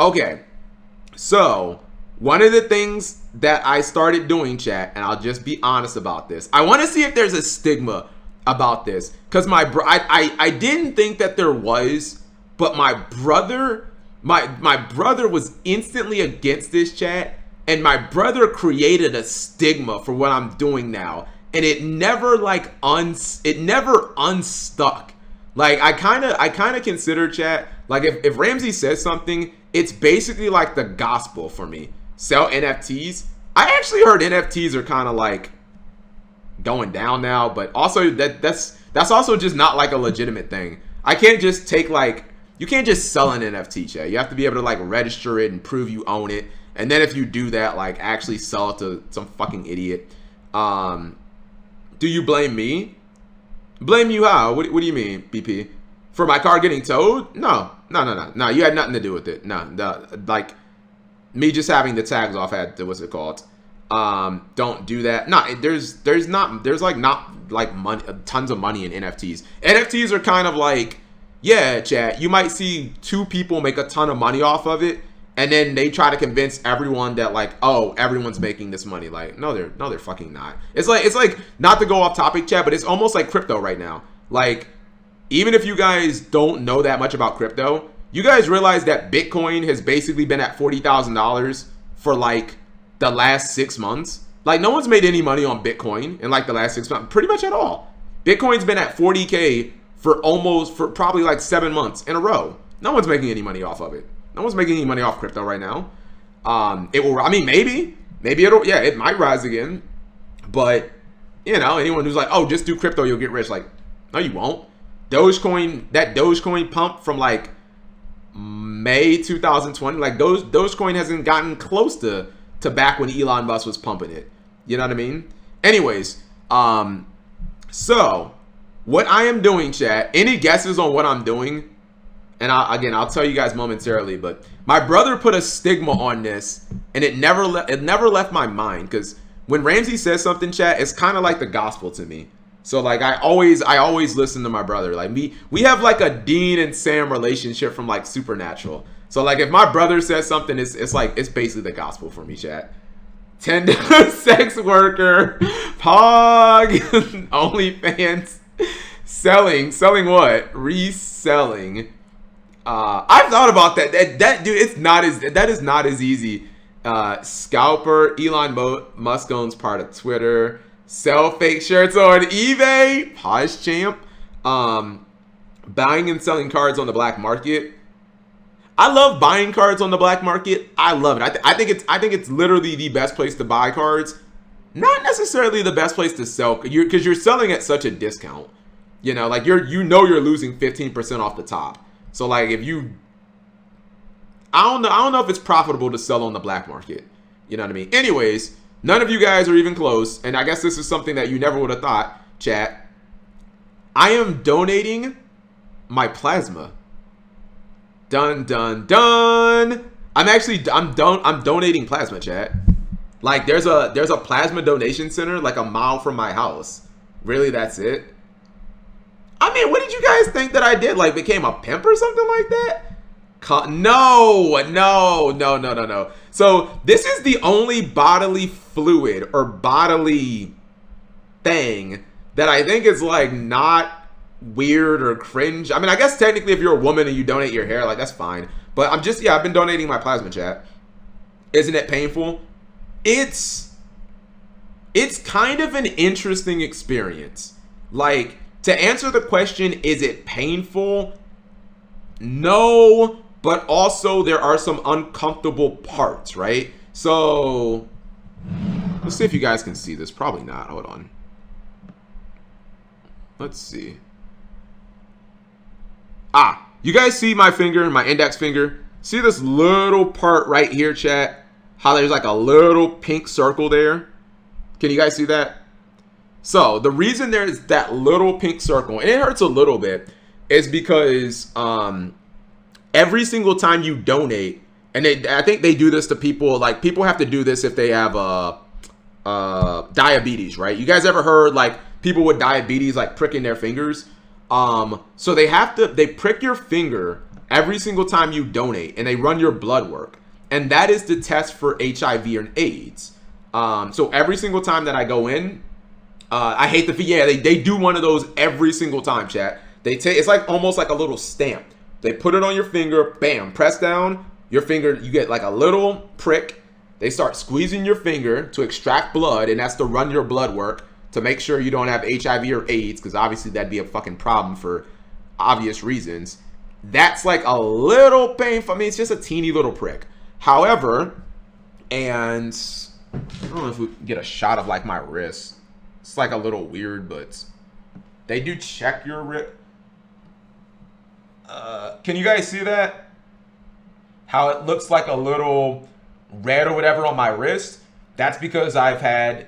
Okay, so one of the things that I started doing, chat, and I'll just be honest about this. I want to see if there's a stigma about this, because I didn't think that there was, but my brother was instantly against this, chat, and my brother created a stigma for what I'm doing now, and it never unstuck. Like I kind of consider, chat, like if Ramsey says something, it's basically like the gospel for me. Sell NFTs. I actually heard NFTs are kind of like going down now, but also that's also just not like a legitimate thing. I can't just take like, you can't just sell an NFT, chat. You have to be able to like register it and prove you own it, and then if you do that, like actually sell it to some fucking idiot. Do you blame me? Blame you how? What do you mean, BP? For my car getting towed? No. You had nothing to do with it. No, like me just having the tags off had what's it called? Don't do that. No, there's not like money, tons of money in NFTs. NFTs are kind of like, yeah, chat. You might see two people make a ton of money off of it, and then they try to convince everyone that like, oh, everyone's making this money. Like, no, they're fucking not. It's like not to go off topic, chat, but it's almost like crypto right now. Like, even if you guys don't know that much about crypto, you guys realize that Bitcoin has basically been at $40,000 for like the last 6 months. Like, no one's made any money on Bitcoin in like the last 6 months, pretty much at all. Bitcoin's been at 40K for probably like 7 months in a row. No one's making any money off of it. No one's making any money off crypto right now. It will, I mean, maybe it'll, yeah, it might rise again. But, you know, anyone who's like, oh, just do crypto, you'll get rich. Like, no, you won't. That Dogecoin pump from like May 2020, like Dogecoin hasn't gotten close to back when Elon Musk was pumping it. You know what I mean? Anyways, so what I am doing, chat, any guesses on what I'm doing? And I'll tell you guys momentarily, but my brother put a stigma on this, and it never left my mind, because when Ramsey says something, chat, it's kind of like the gospel to me. So like I always listen to my brother. Like we have like a Dean and Sam relationship from like Supernatural. So like if my brother says something, it's basically the gospel for me, chat. Tinder, sex worker, Pog, OnlyFans, selling what? Reselling. I've thought about that. That dude, that is not as easy. Scalper, Elon Musk owns part of Twitter. Sell fake shirts on eBay. Pause champ. Buying and selling cards on the black market. I love buying cards on the black market. I love it. I think it's literally the best place to buy cards. Not necessarily the best place to sell, because you're selling at such a discount. You know, like you're losing 15% off the top. So like if you, I don't know if it's profitable to sell on the black market. You know what I mean? Anyways, none of you guys are even close, and I guess this is something that you never would have thought, chat. I am donating my plasma. Dun dun dun. I'm donating plasma, chat. Like there's a plasma donation center like a mile from my house. Really, that's it? I mean, what did you guys think that I did? Like became a pimp or something like that? No. So this is the only bodily fluid or bodily thing that I think is like not weird or cringe. I mean, I guess technically if you're a woman and you donate your hair, like that's fine. But I've been donating my plasma, chat. Isn't it painful? It's kind of an interesting experience. Like, to answer the question, is it painful? No, but also there are some uncomfortable parts, right? So let's see if you guys can see this. Probably not. Hold on. Let's see. You guys see my finger, my index finger? See this little part right here, chat? How there's like a little pink circle there? Can you guys see that? So the reason there's that little pink circle, and it hurts a little bit, is because every single time you donate, and I think they do this to people, like people have to do this if they have diabetes, right? You guys ever heard like people with diabetes like pricking their fingers? So they prick your finger every single time you donate, and they run your blood work, and that is the test for HIV and AIDS. So every single time that I go in, I hate the yeah, they do one of those every single time, chat. They take, it's like almost like a little stamp. They put it on your finger, bam, press down your finger, you get like a little prick. They start squeezing your finger to extract blood, and that's to run your blood work to make sure you don't have HIV or AIDS, because obviously that'd be a fucking problem for obvious reasons. That's like a little painful. I mean, it's just a teeny little prick. However, and I don't know if we can get a shot of like my wrist. It's like a little weird, but they do check your wrist. Can you guys see that? How it looks like a little red or whatever on my wrist? That's because I've had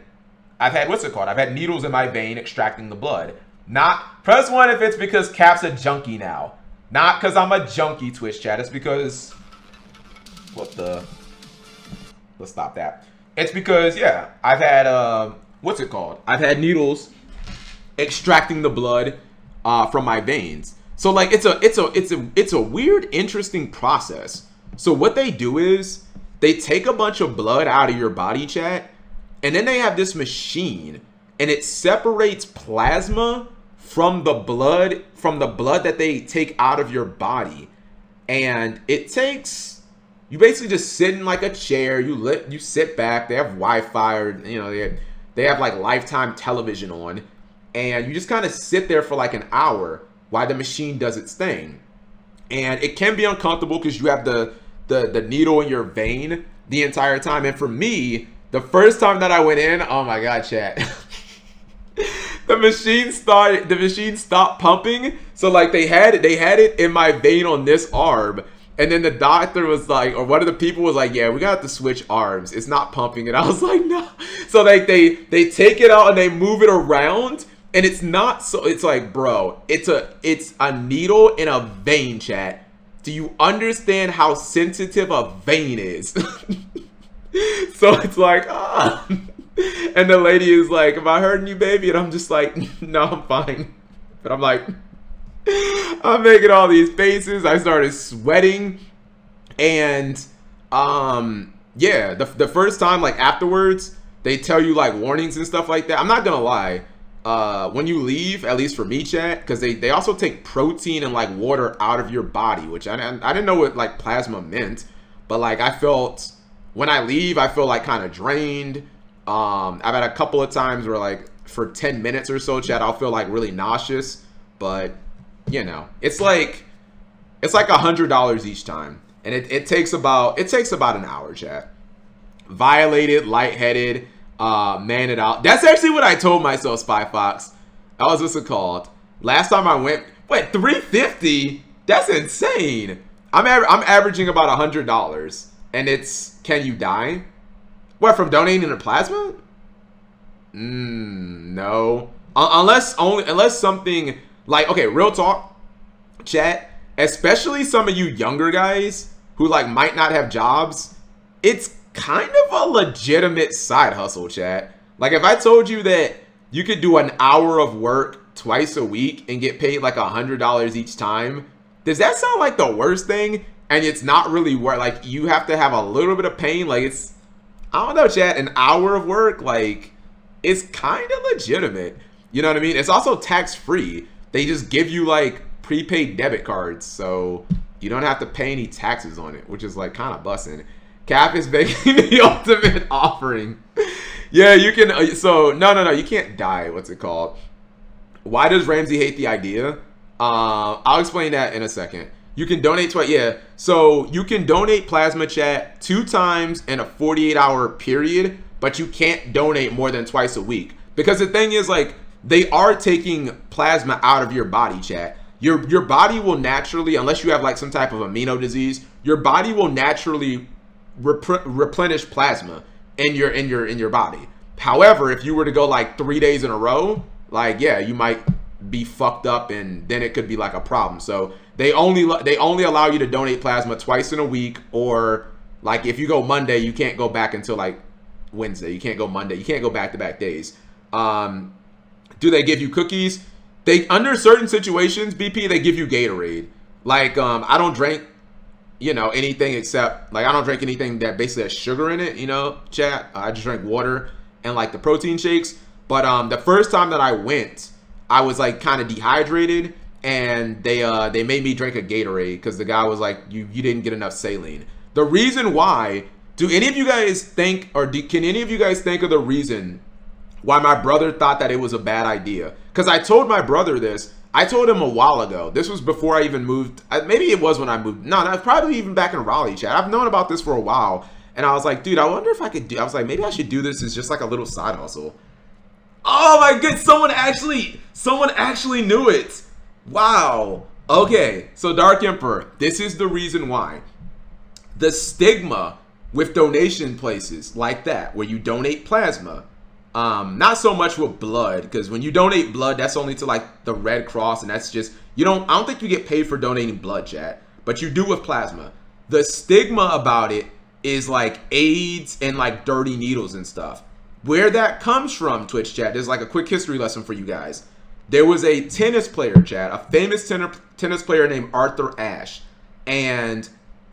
what's it called? I've had needles in my vein extracting the blood. Not press 1 if it's because Cap's a junkie now. Not because I'm a junkie, Twitch chat. It's because let's stop that. It's because, yeah, I've had what's it called? I've had needles extracting the blood from my veins. So like it's a weird, interesting process. So what they do is they take a bunch of blood out of your body, chat, and then they have this machine, and it separates plasma from the blood that they take out of your body. And it takes, you basically just sit in like a chair, you sit back, they have Wi-Fi, or you know, they have like Lifetime television on, and you just kind of sit there for like an hour while the machine does its thing. And it can be uncomfortable because you have the needle in your vein the entire time. And for me, the first time that I went in, oh my god, chat. the machine stopped pumping. So like they had it in my vein on this arm. And then the doctor was like, or one of the people was like, yeah, we got to switch arms. It's not pumping. And I was like, no. So like they take it out and they move it around. And it's not, so it's like, bro, it's a needle in a vein, chat. Do you understand how sensitive a vein is? So it's like, ah. And the lady is like, am I hurting you, baby? And I'm just like, no, I'm fine. But I'm like, I'm making all these faces. I started sweating. And yeah, the first time, like afterwards, they tell you like warnings and stuff like that. I'm not gonna lie. When you leave, at least for me, chat, because they also take protein and like water out of your body, which I didn't know what like plasma meant, but like I felt, when I leave, I feel like kind of drained. I've had a couple of times where like for 10 minutes or so, chat, I'll feel like really nauseous, but you know, it's like $100 each time, and it takes about an hour, chat. Violated, lightheaded. Man it out. That's actually what I told myself, Spy Fox. That was what's it called. Last time I went, wait, $350? That's insane. I'm averaging about $100, and it's, can you die? What, from donating the plasma? No. Unless something like, okay, real talk, chat. Especially some of you younger guys who like might not have jobs. It's kind of a legitimate side hustle, chat. Like if I told you that you could do an hour of work twice a week and get paid like $100 each time, does that sound like the worst thing? And it's not really work. Like you have to have a little bit of pain. Like it's, I don't know, chat, an hour of work, like it's kind of legitimate. You know what I mean? It's also tax free. They just give you like prepaid debit cards, so you don't have to pay any taxes on it, which is like kind of busting. Cap is making the ultimate offering. Yeah, you can. So no, you can't die. What's it called? Why does Ramsey hate the idea? I'll explain that in a second. You can donate twice. Yeah, so you can donate plasma, chat, 2 times in a 48-hour period, but you can't donate more than twice a week, because the thing is, like, they are taking plasma out of your body, chat. Your body will naturally, unless you have like some type of amino disease, your body will naturally replenish plasma in your body. However, if you were to go like 3 days in a row, like, yeah, you might be fucked up, and then it could be like a problem. So they only allow you to donate plasma twice in a week, or like if you go Monday, you can't go back until like Wednesday. You can't go Monday. You can't go back-to-back days. Do they give you cookies? They under certain situations, BP, they give you Gatorade. Like I don't drink, anything except like I don't drink anything that basically has sugar in it. Chat. I just drink water and like the protein shakes. But the first time that I went, I was like kind of dehydrated, and they made me drink a Gatorade because the guy was like, you didn't get enough saline. The reason why, do any of you guys think, or can any of you guys think of the reason why my brother thought that it was a bad idea? Because I told my brother this. I told him a while ago. This was before I even moved. Maybe it was when I moved. No, that was probably even back in Raleigh, chat. I've known about this for a while. And I was like, dude, I wonder if I could do. I was like, maybe I should do this as just like a little side hustle. Oh my god, someone actually knew it. Wow. Okay, so Dark Emperor, this is the reason why. The stigma with donation places like that, where you donate plasma, not so much with blood, because when you donate blood, that's only to like the Red Cross, and that's just, I don't think you get paid for donating blood, chat, but you do with plasma. The stigma about it is like AIDS and like dirty needles and stuff. Where that comes from, Twitch chat, there's like a quick history lesson for you guys. There was a tennis player, chat, a famous tennis player named Arthur Ashe, and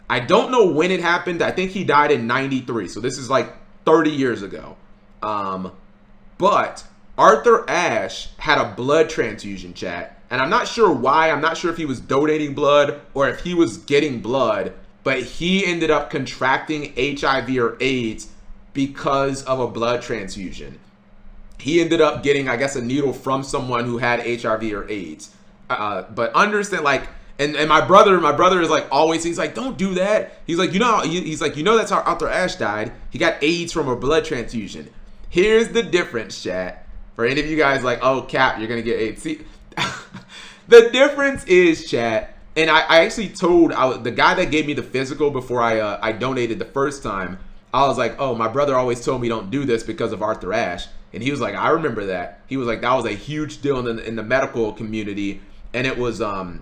I don't know when it happened. I think he died in 93, so this is like 30 years ago. But Arthur Ashe had a blood transfusion, chat, and I'm not sure why. I'm not sure if he was donating blood or if he was getting blood, but he ended up contracting HIV or AIDS because of a blood transfusion. He ended up getting, I guess, a needle from someone who had HIV or AIDS. But understand, like, and my brother is like always, he's like, don't do that. He's like, he's like, that's how Arthur Ashe died. He got AIDS from a blood transfusion. Here's the difference, chat. For any of you guys like, oh, Cap, you're gonna get AIDS. See, the difference is, chat. And I actually told the guy that gave me the physical before I donated the first time. I was like, oh, my brother always told me don't do this because of Arthur Ashe. And he was like, I remember that. He was like, that was a huge deal in the medical community. And it was a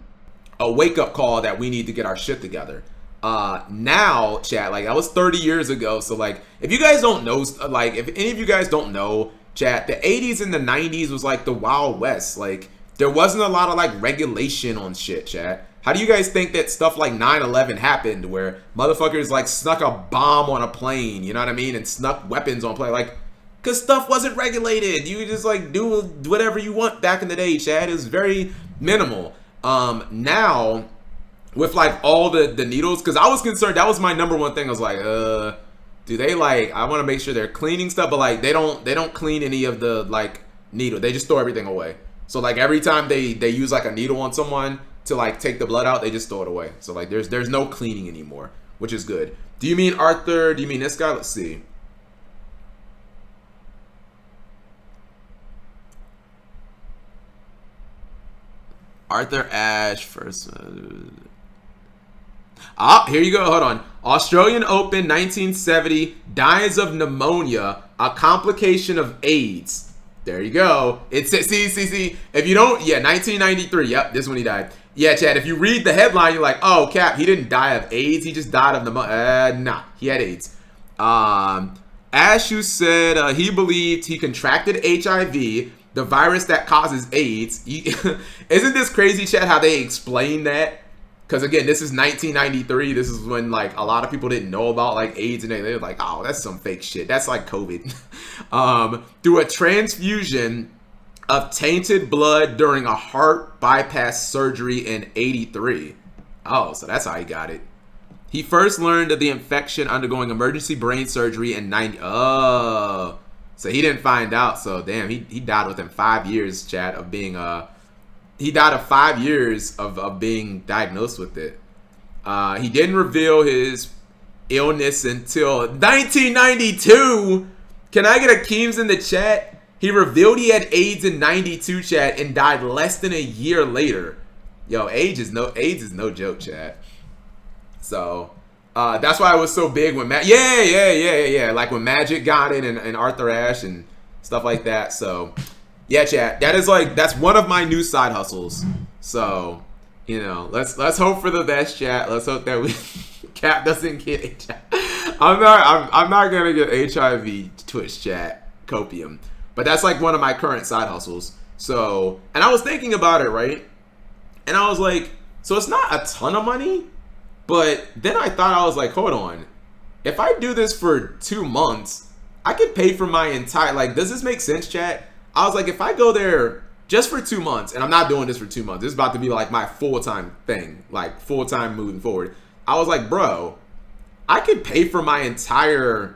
wake-up call that we need to get our shit together. Now, chat, like, that was 30 years ago. So, like, if you guys don't know, like, if any of you guys don't know, chat, the 80s and the 90s was, like, the Wild West. Like, there wasn't a lot of, like, regulation on shit, chat. How do you guys think that stuff like 9/11 happened, where motherfuckers like snuck a bomb on a plane, you know what I mean, and snuck weapons on plane? Like, because stuff wasn't regulated. You could just like do whatever you want back in the day, Chad. It was very minimal. Now with like all the needles, because I was concerned, that was my number one thing. I was like, do they like, I want to make sure they're cleaning stuff, but like they don't clean any of the like needle. They just throw everything away. So like every time they use like a needle on someone to like take the blood out, they just throw it away. So like there's no cleaning anymore, which is good. Do you mean Arthur? Do you mean this guy? Let's see. Arthur Ashe first. Here you go. Hold on. Australian Open 1970, dies of pneumonia, a complication of AIDS. There you go. It's see. If you don't, 1993. Yep, this is when he died. Yeah, Chad, if you read the headline, you're like, oh, Cap, he didn't die of AIDS. He just died of pneumonia. Nah, he had AIDS. Ashe said he believed he contracted HIV, the virus that causes AIDS. Isn't this crazy, Chad, how they explain that? Because, again, this is 1993. This is when, like, a lot of people didn't know about, like, AIDS. And they were like, oh, that's some fake shit. That's like COVID. Through a transfusion of tainted blood during a heart bypass surgery in 83. Oh, so that's how he got it. He first learned of the infection undergoing emergency brain surgery in 90. Oh, so he didn't find out. So, damn, he died within 5 years, chat, of being... He died of 5 years of being diagnosed with it. He didn't reveal his illness until 1992. Can I get a Keems in the chat? He revealed he had AIDS in 92, chat, and died less than a year later. Yo, AIDS is no joke, chat. So that's why it was so big when yeah. Like when Magic got it and Arthur Ashe and stuff like that. So yeah, chat. That's one of my new side hustles. So, let's hope for the best, chat. Let's hope that Cap doesn't get HIV. I'm not gonna get HIV Twitch chat copium. But that's like one of my current side hustles. So, and I was thinking about it, right? And I was like, so it's not a ton of money, but then I thought, I was like, hold on. If I do this for 2 months, I could pay for my entire, like, does this make sense, chat? I was like, if I go there just for 2 months, and I'm not doing this for 2 months, this is about to be like my full-time thing, like full-time moving forward. I was like, bro, I could pay for my entire,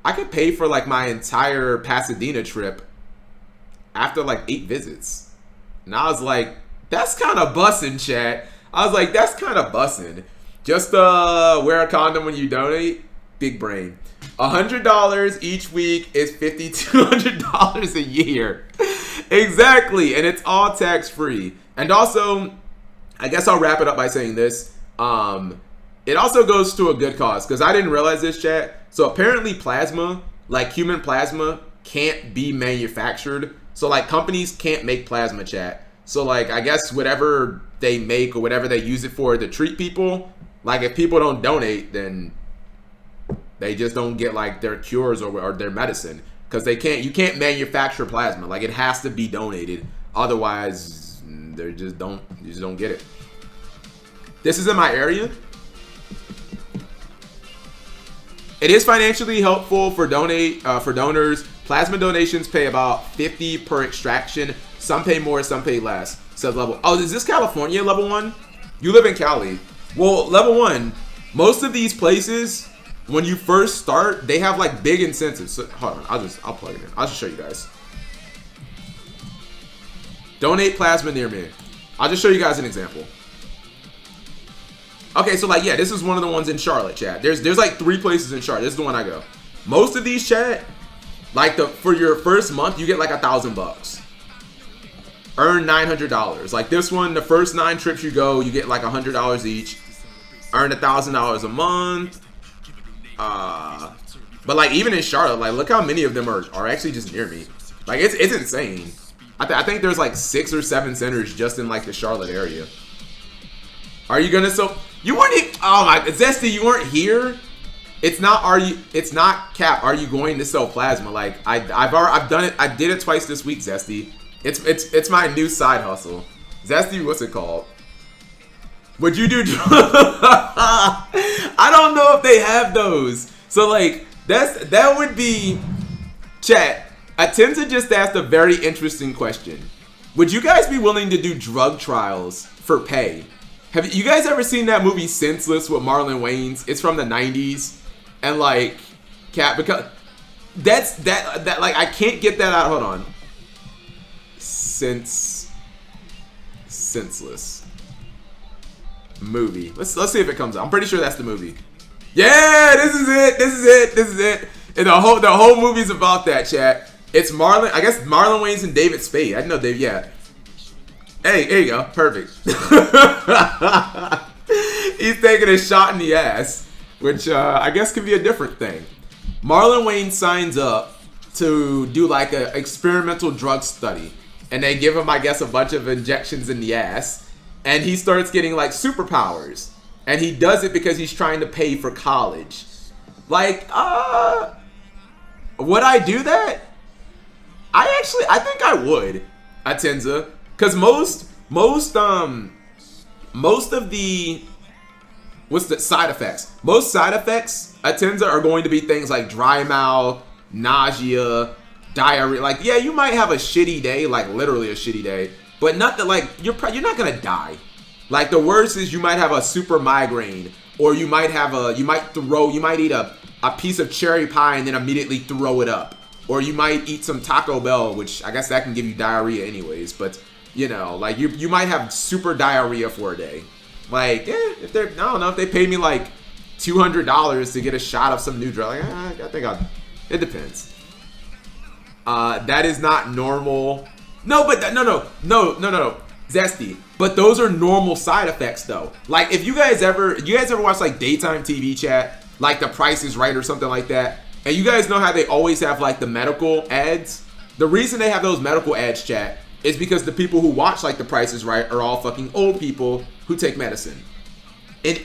like my entire Pasadena trip after like 8 visits. And I was like, that's kind of bussin', chat. I was like, that's kind of bussin'. Just wear a condom when you donate. Big brain. $100 each week is $5,200 a year. Exactly. And it's all tax free. And also, I guess I'll wrap it up by saying this. It also goes to a good cause, because I didn't realize this, chat. So apparently plasma, like human plasma, can't be manufactured. So like companies can't make plasma, chat. So like I guess whatever they make or whatever they use it for to treat people, like if people don't donate, then they just don't get like their cures or their medicine, because you can't manufacture plasma. Like it has to be donated, otherwise you just don't get it. This is in my area. It is financially helpful for donors. Plasma donations pay about $50 per extraction. Some pay more, some pay less. Says level. Oh, is this California level 1? You live in Cali. Well, level 1. Most of these places, when you first start, they have like big incentives. So, hold on, I'll plug it in. I'll just show you guys. Donate plasma near me. I'll just show you guys an example. Okay, so like, yeah, this is one of the ones in Charlotte, chat. There's like 3 places in Charlotte. This is the one I go. Most of these, chat, like for your first month, you get like $1,000. Earn $900. Like this one, the first 9 trips you go, you get like $100 each. Earn $1,000 a month. But like even in Charlotte, like look how many of them are actually just near me. Like it's insane. I think there's like 6 or 7 centers just in like the Charlotte area. Are you gonna you weren't even, oh my, Zesty, you weren't here. It's not cap. Are you going to sell plasma? Like I've done it. I did it twice this week, Zesty. It's my new side hustle. Zesty, what's it called? Would you do? I don't know if they have those. So like that would be, chat. Atenza just asked a very interesting question. Would you guys be willing to do drug trials for pay? Have you guys ever seen that movie Senseless with Marlon Wayans? It's from the 90s. And like, cat, because that like I can't get that out. Hold on. Senseless movie. Let's see if it comes out. I'm pretty sure that's the movie. Yeah, this is it. And the whole movie's about that, chat. It's Marlon, I guess Marlon Wayans and David Spade. I didn't know David, yeah. Hey, there you go. Perfect. He's taking a shot in the ass, which I guess could be a different thing. Marlon Wayans signs up to do like an experimental drug study, and they give him, I guess, a bunch of injections in the ass, and he starts getting like superpowers, and he does it because he's trying to pay for college. Like, would I do that? I think I would, Atenza, because most of the, what's the side effects? Most side effects, Atenza, are going to be things like dry mouth, nausea, diarrhea. Like, yeah, you might have a shitty day, like literally a shitty day, but not that like you're not gonna die. Like the worst is you might have a super migraine, or you might eat a piece of cherry pie and then immediately throw it up, or you might eat some Taco Bell, which I guess that can give you diarrhea anyways. But you know, like you might have super diarrhea for a day. Like, I don't know, if they pay me like $200 to get a shot of some new drug, like, I think it depends. That is not normal. No, Zesty. But those are normal side effects though. Like if you guys ever watch like daytime TV, chat, like The Price is Right or something like that, and you guys know how they always have like the medical ads? The reason they have those medical ads, chat, is because the people who watch like The Price is Right are all fucking old people who take medicine. In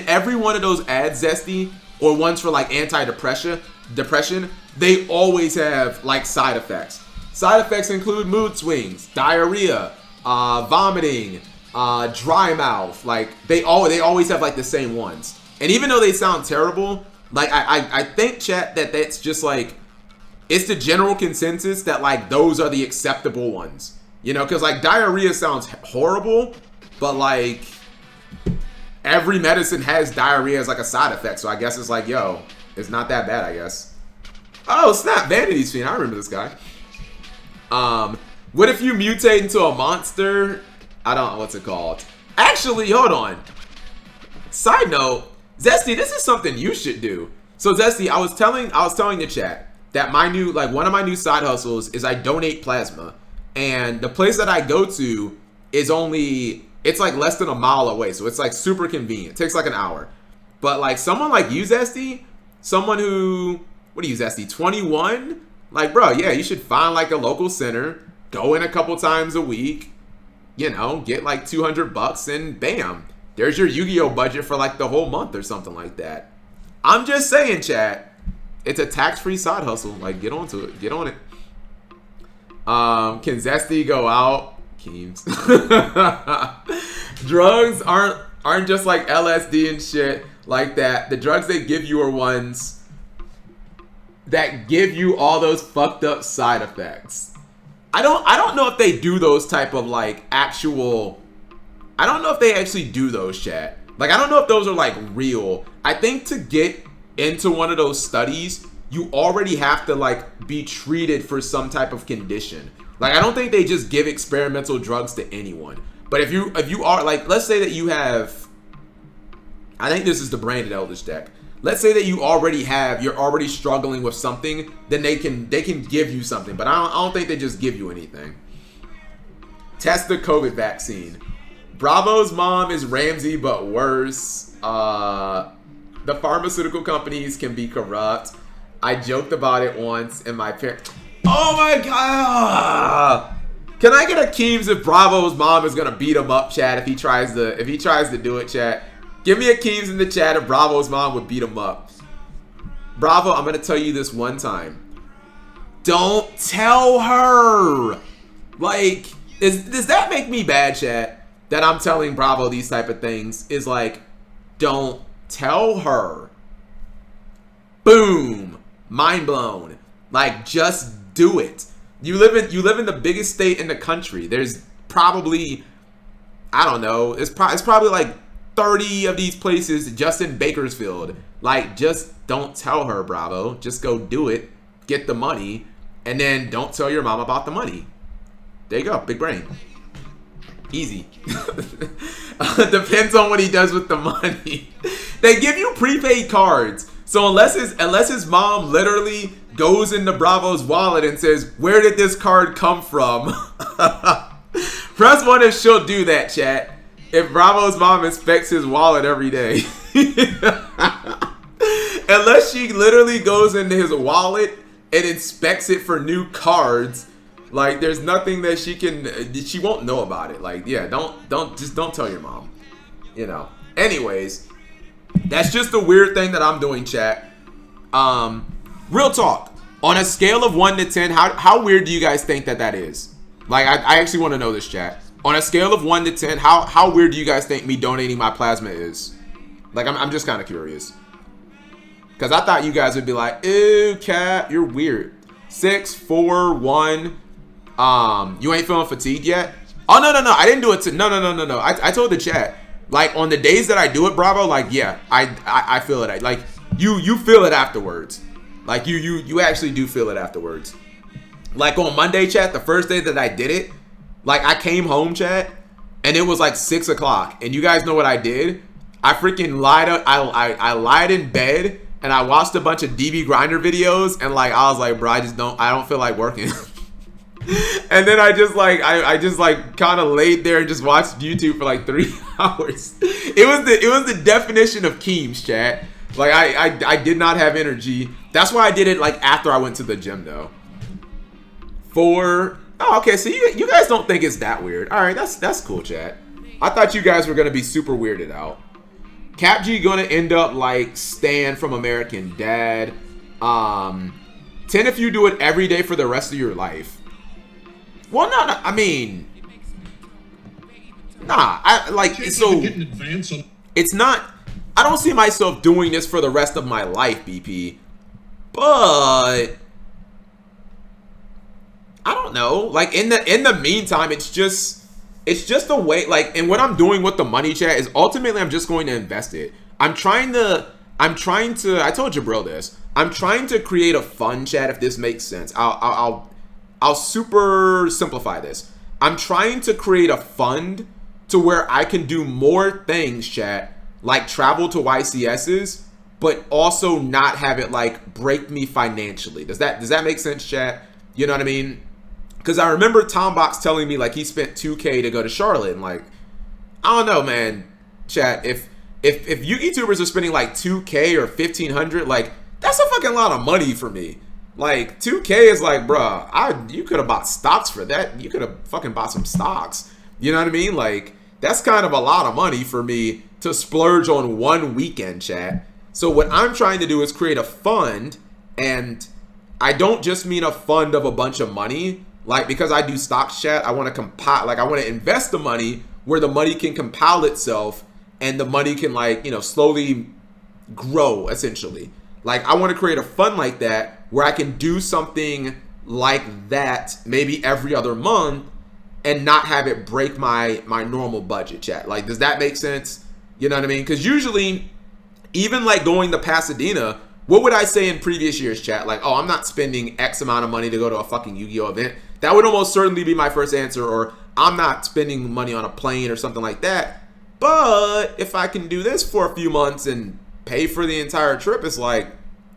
every one of those ads, Zesty, or ones for like depression, they always have like side effects. Side effects include mood swings, diarrhea, vomiting, dry mouth. Like they always have like the same ones. And even though they sound terrible, like I think, chat, that that's just like, it's the general consensus that like those are the acceptable ones. You know, because like diarrhea sounds horrible, but like every medicine has diarrhea as like a side effect. So I guess it's like, yo, it's not that bad, I guess. Oh, snap, Vanity's Fiend. I remember this guy. What if you mutate into a monster? I don't know what's it called. Actually, hold on. Side note, Zesty, this is something you should do. So Zesty, I was telling the chat that my new, like one of my new side hustles is I donate plasma. And the place that I go to is it's like less than a mile away. So it's like super convenient. It takes like an hour. But like someone like you, Zesty, someone who, what are you, Zesty, 21? Like, bro, yeah, you should find like a local center, go in a couple times a week, you know, get like $200 and bam, there's your Yu-Gi-Oh budget for like the whole month or something like that. I'm just saying, chat, it's a tax-free side hustle. Like, get onto it. Get on it. Can Zesty go out? Keems. Drugs aren't just like LSD and shit like that. The drugs they give you are ones that give you all those fucked up side effects. I don't know if they do those type of like actual, I don't know if they actually do those, chat. Like, I don't know if those are like real. I think to get into one of those studies, you already have to like be treated for some type of condition. Like, I don't think they just give experimental drugs to anyone. But if you are like, let's say that you have, I think this is the Branded Eldritch deck. Let's say that you're already struggling with something, then they can give you something. But I don't think they just give you anything. Test the COVID vaccine. Bravo's mom is Ramsey, but worse. The pharmaceutical companies can be corrupt. I joked about it once, and my parents. Oh my god! Can I get a Keems if Bravo's mom is gonna beat him up, chat? If he tries to do it, chat. Give me a Keems in the chat if Bravo's mom would beat him up. Bravo, I'm gonna tell you this one time. Don't tell her. Like, does that make me bad, chat? That I'm telling Bravo these type of things is like, don't tell her. Boom. Mind blown. Like, just do it. You live in the biggest state in the country. There's probably, I don't know, it's probably like 30 of these places just in Bakersfield. Like, just don't tell her, Bravo. Just go do it. Get the money. And then don't tell your mom about the money. There you go. Big brain. Easy. Depends on what he does with the money. They give you prepaid cards. So unless his mom literally goes into Bravo's wallet and says, where did this card come from? Press 1 if she'll do that, chat. If Bravo's mom inspects his wallet every day. Unless she literally goes into his wallet and inspects it for new cards, like, there's nothing that she won't know about it. Like, yeah, don't tell your mom. You know. Anyways, that's just a weird thing that I'm doing, chat. Real talk. On a scale of 1 to 10, how weird do you guys think that is? Like, I actually want to know this, chat. On a scale of 1 to 10, how weird do you guys think me donating my plasma is? Like, I'm just kind of curious. Because I thought you guys would be like, ew, Cap, you're weird. 6, 4, 1. You ain't feeling fatigued yet? Oh, no. I didn't do it to, no. I told the chat. Like, on the days that I do it, Bravo, like, yeah, I feel it. Like, you feel it afterwards. Like, you actually do feel it afterwards. Like, on Monday, chat, the first day that I did it, like, I came home, chat, and it was like 6 o'clock. And you guys know what I did? I freaking lied up. I lied in bed, and I watched a bunch of DB Grinder videos, and like, I was like, bro, I don't feel like working. And then I just like kind of laid there and just watched YouTube for like 3 hours. It was the definition of Keems, chat. Like, I did not have energy. That's why I did it like after I went to the gym though. 4. Oh, okay. So you guys don't think it's that weird. All right, that's cool, chat. I thought you guys were gonna be super weirded out. Cap G gonna end up like Stan from American Dad. 10 if you do it every day for the rest of your life. Well, no, I mean, nah. I like so. It's not. I don't see myself doing this for the rest of my life, BP. But I don't know. Like in the meantime, it's just a way. Like, and what I'm doing with the money chat is ultimately I'm just going to invest it. I'm trying to. I told Jabril this. I'm trying to create a fund chat. If this makes sense, I'll super simplify this. I'm trying to create a fund to where I can do more things, chat, like travel to YCSs, but also not have it like break me financially. Does that make sense, chat? You know what I mean? Because I remember Tombox telling me like he spent 2K to go to Charlotte, and like, I don't know, man, chat. If YouTubers are spending like 2K or 1,500, like that's a fucking lot of money for me. Like 2K is like, bruh, you could have bought stocks for that. You could have fucking bought some stocks. You know what I mean? Like that's kind of a lot of money for me to splurge on one weekend, chat. So what I'm trying to do is create a fund, and I don't just mean a fund of a bunch of money. Like, because I do stocks, chat, I want to compile, like I want to invest the money where the money can compile itself and the money can, like, you know, slowly grow, essentially. Like, I want to create a fund like that where I can do something like that maybe every other month and not have it break my normal budget, chat. Like, does that make sense? You know what I mean? Because usually, even like going to Pasadena, what would I say in previous years, chat? Like, oh, I'm not spending X amount of money to go to a fucking Yu-Gi-Oh event. That would almost certainly be my first answer. Or I'm not spending money on a plane or something like that. But if I can do this for a few months and pay for the entire trip, it's like,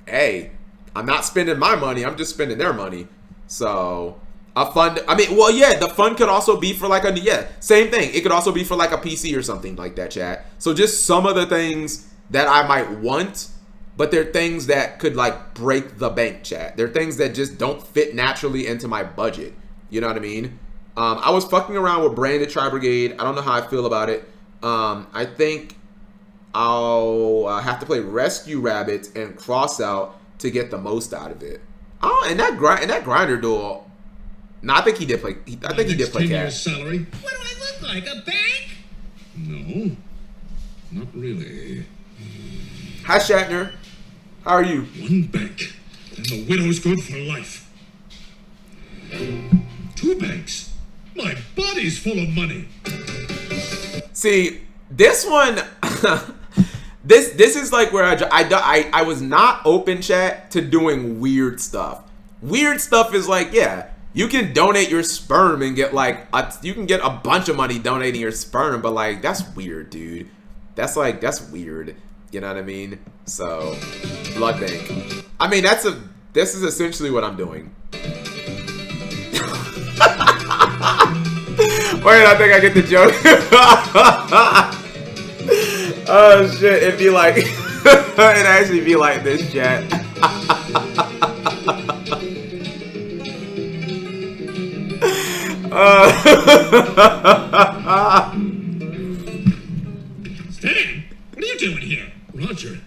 hey, I'm not spending my money. I'm just spending their money. So a fund, I mean, well, yeah, the fund could also be for like same thing. It could also be for like a PC or something like that, chat. So just some of the things that I might want, but they're things that could like break the bank, chat. They're things that just don't fit naturally into my budget. You know what I mean? I was fucking around with Branded Tri Brigade. I don't know how I feel about it. I think I'll have to play Rescue Rabbits and Cross Out to get the most out of it. Oh, and that grinder duel. No, I think he did play. I think he did play cash. Salary. What do I look like? A bank? No, not really. Hi, Shatner. How are you? One bank, and the widow's good for life. 2 banks. My body's full of money. See, this one, this is like where I was not open, chat, to doing weird stuff. Weird stuff is like, yeah, you can donate your sperm and get like you can get a bunch of money donating your sperm, but like that's weird, dude. That's weird. You know what I mean? So, blood bank. I mean, this is essentially what I'm doing. Wait, I think I get the joke. Oh shit, it'd be like it'd actually be like this, chat. Stan, what are you doing here? Roger.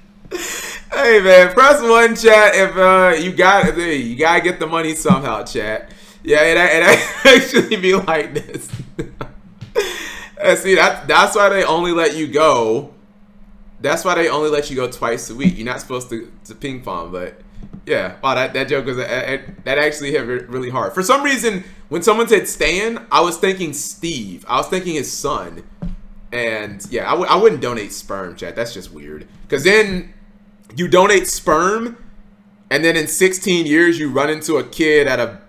Hey man, press 1, chat, if you gotta get the money somehow, chat. Yeah, it actually be like this. See, that's why they only let you go. That's why they only let you go twice a week. You're not supposed to ping pong, but yeah. Wow, that joke was that actually hit really hard. For some reason, when someone said Stan, I was thinking Steve. I was thinking his son. And yeah, I wouldn't donate sperm, chat. That's just weird. Because then you donate sperm, and then in 16 years you run into a kid at a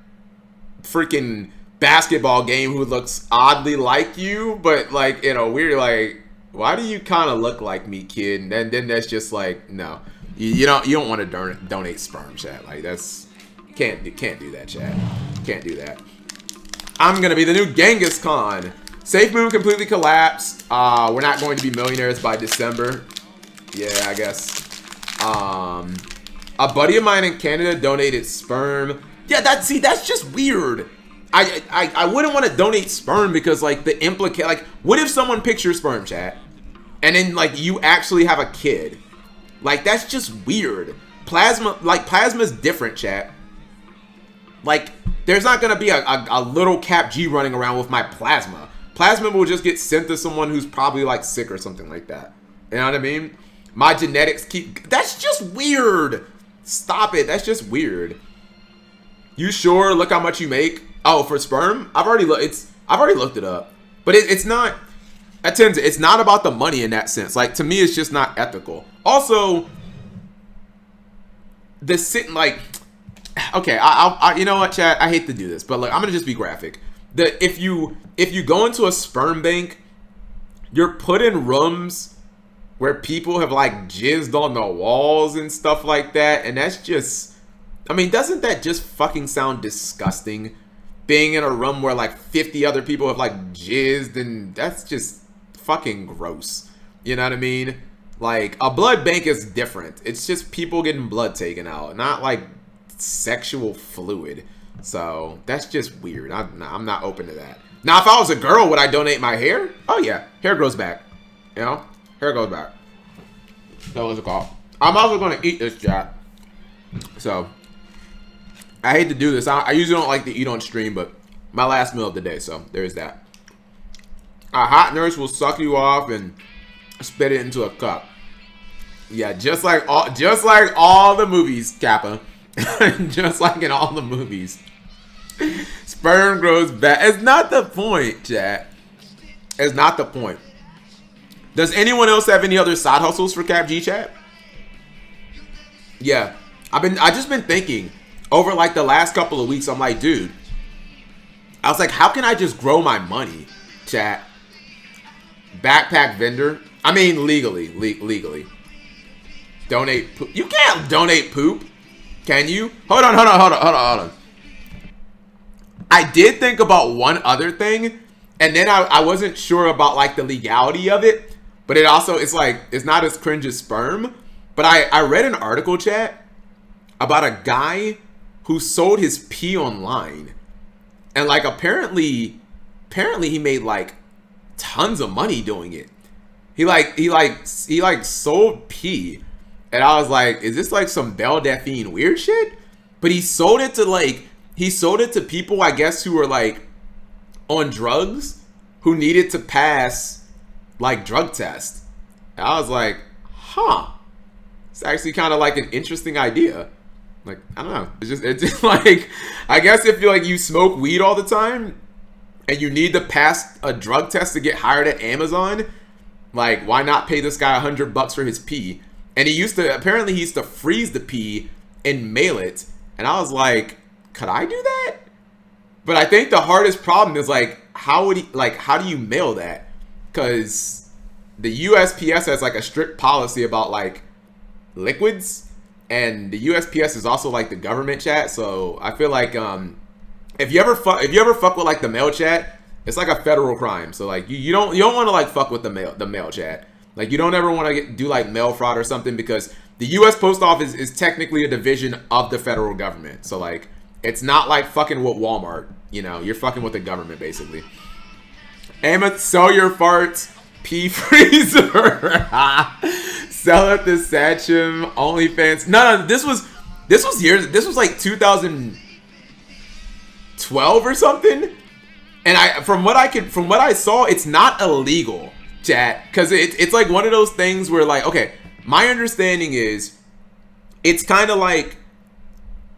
freaking basketball game who looks oddly like you, but like in a weird, like, why do you kind of look like me, kid? And then that's just like, no, you don't want to donate sperm, chat. Like that's can't do that, chat. Can't do that. I'm gonna be the new Genghis Khan. Safe Moon completely collapsed. We're not going to be millionaires by December. Yeah, I guess. A buddy of mine in Canada donated sperm. Yeah, that's just weird. I wouldn't want to donate sperm because like like what if someone picks your sperm, chat, and then like you actually have a kid? Like that's just weird. Plasma's different, chat. Like there's not gonna be a little Cap G running around with my plasma. Plasma will just get sent to someone who's probably like sick or something like that. You know what I mean? My genetics keep. That's just weird. Stop it. That's just weird. You sure? Look how much you make. Oh, for sperm? I've already looked it up. But it's not. It's not about the money in that sense. Like, to me, it's just not ethical. Also, like, okay, I you know what, chat? I hate to do this, but like, I'm gonna just be graphic. If you go into a sperm bank, you're put in rooms where people have like jizzed on the walls and stuff like that, and that's just, I mean, doesn't that just fucking sound disgusting? Being in a room where like 50 other people have like jizzed, and that's just fucking gross. You know what I mean? Like, a blood bank is different. It's just people getting blood taken out, not like sexual fluid. So that's just weird. I'm not open to that. Now, if I was a girl, would I donate my hair? Oh yeah, hair grows back. You know, hair goes back. That was a call. I'm also gonna eat this, chat. So I hate to do this. I usually don't like to eat on stream, but my last meal of the day. So there's that. A hot nurse will suck you off and spit it into a cup. Yeah, just like all the movies, Kappa. Just like in all the movies. Sperm grows back. It's not the point, chat. It's not the point. Does anyone else have any other side hustles for Cap G, chat? Yeah, I just been thinking over like the last couple of weeks. I'm like, dude, I was like, how can I just grow my money, chat? Backpack vendor. I mean, legally. Donate poop. You can't donate poop. Can you? Hold on. I did think about one other thing, and then I wasn't sure about like the legality of it, but it also, it's like, it's not as cringe as sperm. But I read an article, chat, about a guy who sold his pee online, and like apparently he made like tons of money doing it. He sold pee, and I was like, is this like some Belle Delphine weird shit? But he sold it to people, I guess, who were like on drugs, who needed to pass like drug tests. And I was like, huh, it's actually kind of like an interesting idea. Like, I don't know, it's just like, I guess if you smoke weed all the time and you need to pass a drug test to get hired at Amazon, like, why not pay this guy $100 for his pee? And he used to freeze the pee and mail it. And I was like, could I do that? But I think the hardest problem is like, how do you mail that? Because the USPS has like a strict policy about like liquids, and the USPS is also like the government, chat. So I feel like if you ever fuck with like the mail chat, it's like a federal crime. So like you don't want to like fuck with the mail chat. Like, you don't ever want to do like mail fraud or something, because the U.S. Post Office is technically a division of the federal government. So like, it's not like fucking with Walmart. You know, you're fucking with the government basically. Emma, sell your farts, pee freezer. Sell at the Satcham, OnlyFans. No, this was like 2012 or something. And from what I saw, it's not illegal, chat, because it's like one of those things where like, okay, my understanding is it's kind of like,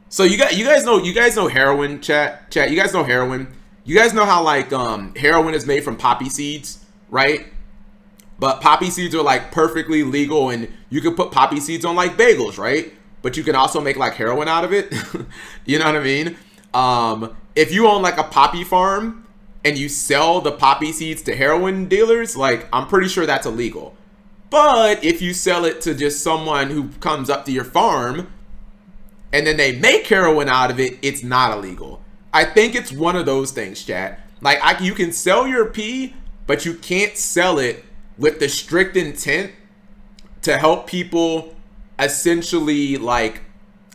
so you guys know heroin, chat, you guys know heroin. You guys know how like heroin is made from poppy seeds, right? But poppy seeds are like perfectly legal, and you can put poppy seeds on like bagels, right? But you can also make like heroin out of it. You know what I mean? If you own like a poppy farm and you sell the poppy seeds to heroin dealers, like, I'm pretty sure that's illegal. But if you sell it to just someone who comes up to your farm and then they make heroin out of it, it's not illegal. I think it's one of those things, chat. Like, you can sell your pee, but you can't sell it with the strict intent to help people essentially like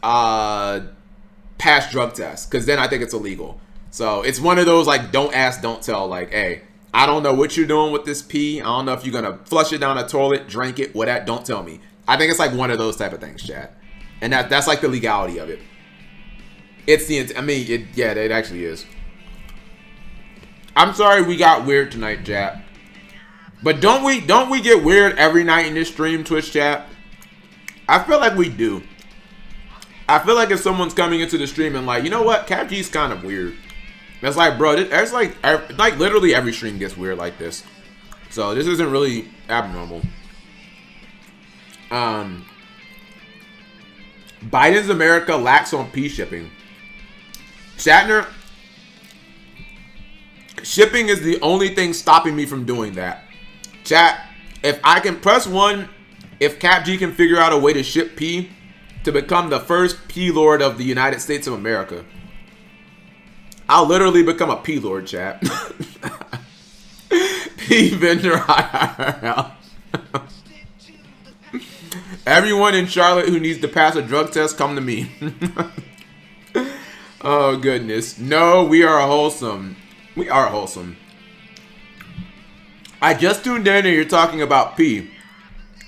pass drug tests, because then I think it's illegal. So it's one of those like, don't ask, don't tell. Like, hey, I don't know what you're doing with this pee. I don't know if you're gonna flush it down a toilet, drink it, what that, don't tell me. I think it's like one of those type of things, chat. And that's like the legality of it. It's the, I mean, yeah, it actually is. I'm sorry we got weird tonight, chat. But don't we get weird every night in this stream, Twitch chat? I feel like we do. I feel like if someone's coming into the stream and like, you know what, Cap G's kind of weird. That's like, bro, that's like literally every stream gets weird like this. So this isn't really abnormal. Biden's America lacks on P shipping. Shatner, shipping is the only thing stopping me from doing that. Chat, if I can press 1, if Cap G can figure out a way to ship P to become the first P Lord of the United States of America, I'll literally become a P Lord, chat. P vendor IRL. Everyone in Charlotte who needs to pass a drug test, come to me. Oh, goodness. No, we are wholesome. We are wholesome. I just tuned in and you're talking about P.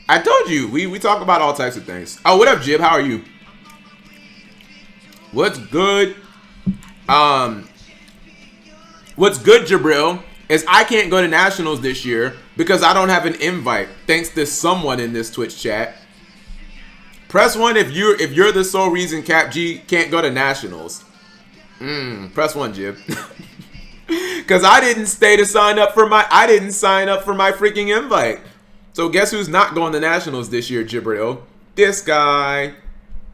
I told you, we talk about all types of things. Oh, what up, Jib? How are you? What's good? What's good, Jabril, is I can't go to nationals this year because I don't have an invite, thanks to someone in this Twitch chat. Press 1 if you're the sole reason Cap G can't go to nationals. Press 1, Jib. Cause I didn't sign up for my freaking invite. So guess who's not going to nationals this year, Jibril? This guy.